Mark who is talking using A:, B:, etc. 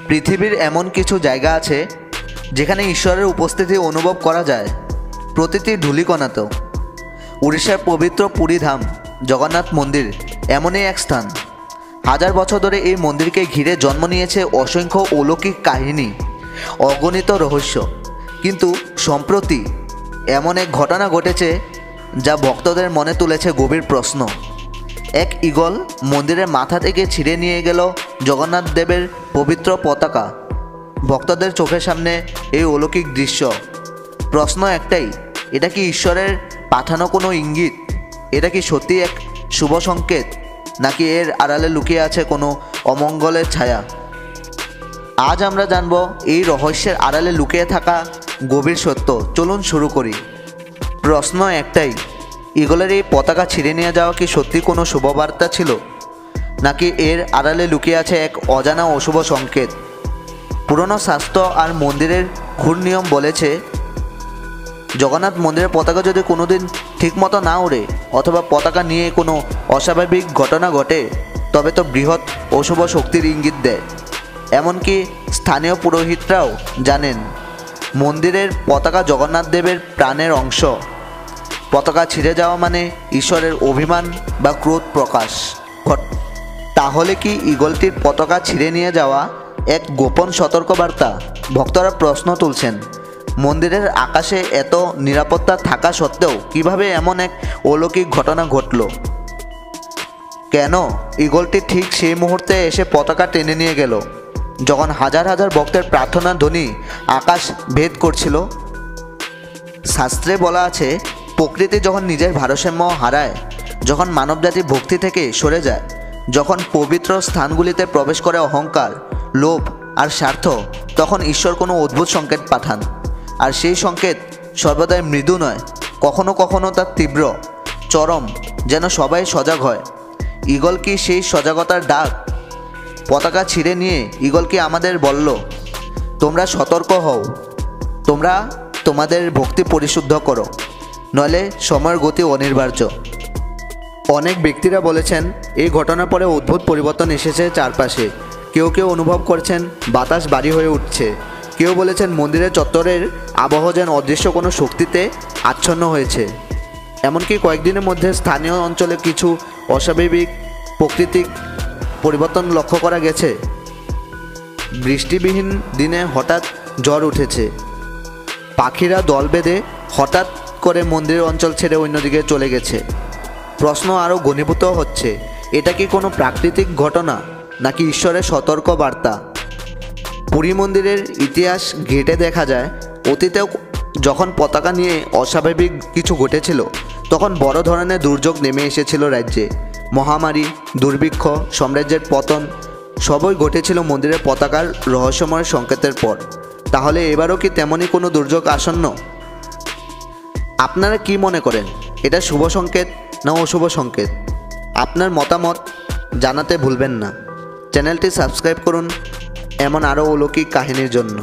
A: পৃথিবীর এমন কিছু জায়গা আছে যেখানে ঈশ্বরের উপস্থিতি অনুভব করা যায় প্রতিটি ধূলিকণাতেও। উড়িষ্যার পবিত্র পুরী ধাম জগন্নাথ মন্দির এমনই এক স্থান। হাজার বছর ধরে এই মন্দিরকে ঘিরে জন্ম নিয়েছে অসংখ্য অলৌকিক কাহিনী, অগণিত রহস্য। কিন্তু সম্প্রতি এমন এক ঘটনা ঘটেছে যা ভক্তদের মনে তুলেছে গভীর প্রশ্ন। এক ঈগল মন্দিরের মাথা থেকে ছিঁড়ে নিয়ে গেল জগন্নাথ দেবের পবিত্র পতাকা। ভক্তদের চোখের সামনে এই অলৌকিক দৃশ্য। প্রশ্ন একটাই, এটা কি ঈশ্বরের পাঠানো কোনো ইঙ্গিত? এটা কি সত্যি এক শুভ সংকেত, নাকি এর আড়ালে লুকিয়ে আছে কোনো অমঙ্গলের ছায়া? আজ আমরা জানব এই রহস্যের আড়ালে লুকিয়ে থাকা গভীর সত্য। চলুন শুরু করি। প্রশ্ন একটাই, ঈগলের এই পতাকা ছিঁড়ে নিয়ে যাওয়া কি সত্যি কোনো শুভবার্তা ছিল, নাকি এর আড়ালে লুকিয়ে আছে এক অজানা অশুভ সংকেত? পুরনো শাস্ত্র আর মন্দিরের ঘূর্ণ নিয়ম বলেছে, জগন্নাথ মন্দিরের পতাকা যদি কোনোদিন ঠিকমতো না ওড়ে অথবা পতাকা নিয়ে কোনো অস্বাভাবিক ঘটনা ঘটে, তবে তো বৃহৎ অশুভ শক্তির ইঙ্গিত দেয়। এমনকি স্থানীয় পুরোহিতরাও জানেন মন্দিরের পতাকা জগন্নাথ দেবের প্রাণের অংশ। পতাকা ছিঁড়ে যাওয়া মানে ঈশ্বরের অভিমান বা ক্রোধ প্রকাশ। তাহলে কি ঈগলটির পতাকা ছিঁড়ে নিয়ে যাওয়া এক গোপন সতর্কবার্তা? ভক্তরা প্রশ্ন তুলছেন, মন্দিরের আকাশে এত নিরাপত্তা থাকা সত্ত্বেও কিভাবে এমন এক অলৌকিক ঘটনা ঘটল? কেন ঈগলটি ঠিক সেই মুহূর্তে এসে পতাকা টেনে নিয়ে গেল, যখন হাজার হাজার ভক্তের প্রার্থনা ধ্বনি আকাশ ভেদ করছিল? শাস্ত্রে বলা আছে, প্রকৃতি যখন নিজের ভারসাম্য হারায়, যখন মানবজাতি ভক্তি থেকে সরে যায়, যখন পবিত্র স্থানগুলিতে প্রবেশ করে অহংকার, লোভ আর স্বার্থ, তখন ঈশ্বর কোনো অদ্ভুত সংকেত পাঠান। আর সেই সংকেত সর্বদাই মৃদু নয়, কখনো কখনো তা তীব্র, চরম, যেন সবাই সজাগ হয়। ঈগল কি সেই সজাগতার ডাক? পতাকা ছিঁড়ে নিয়ে ঈগল কি আমাদের বলল, তোমরা সতর্ক হও, তোমরা তোমাদের ভক্তি পরিশুদ্ধ করো, নইলে সময়ের গতি অনিবার্য। অনেক ব্যক্তিরা বলেছেন এই ঘটনার পরে অদ্ভুত পরিবর্তন এসেছে চারপাশে। কেউ কেউ অনুভব করছেন বাতাস ভারী হয়ে উঠছে, কেউ বলেছেন মন্দিরের চত্বরের আবহ যেন অদৃশ্য কোনো শক্তিতে আচ্ছন্ন হয়েছে। এমনকি কয়েকদিনের মধ্যে স্থানীয় অঞ্চলে কিছু অস্বাভাবিক প্রাকৃতিক পরিবর্তন লক্ষ্য করা গেছে। বৃষ্টিবিহীন দিনে হঠাৎ ঝড় উঠেছে, পাখিরা দল বেঁধে হঠাৎ করে মন্দিরের অঞ্চল ছেড়ে অন্যদিকে চলে গেছে। প্রশ্ন আরও ঘনীভূত হচ্ছে, এটা কি কোনো প্রাকৃতিক ঘটনা, নাকি ঈশ্বরের সতর্ক বার্তা? পুরী মন্দিরের ইতিহাস ঘেঁটে দেখা যায়, অতীতেও যখন পতাকা নিয়ে অস্বাভাবিক কিছু ঘটেছিল, তখন বড় ধরনের দুর্যোগ নেমে এসেছিল রাজ্যে। মহামারী, দুর্ভিক্ষ, সাম্রাজ্যের পতন সবই ঘটেছিল মন্দিরের পতাকার রহস্যময় সংকেতের পর। তাহলে এবারও কি তেমনই কোনো দুর্যোগ আসন্ন? আপনারা কি মনে করেন, এটা শুভ সংকেত না অশুভ সংকেত? আপনার মতামত জানাতে ভুলবেন না। চ্যানেলটি সাবস্ক্রাইব করুন এমন আরও অলৌকিক কাহিনীর জন্য।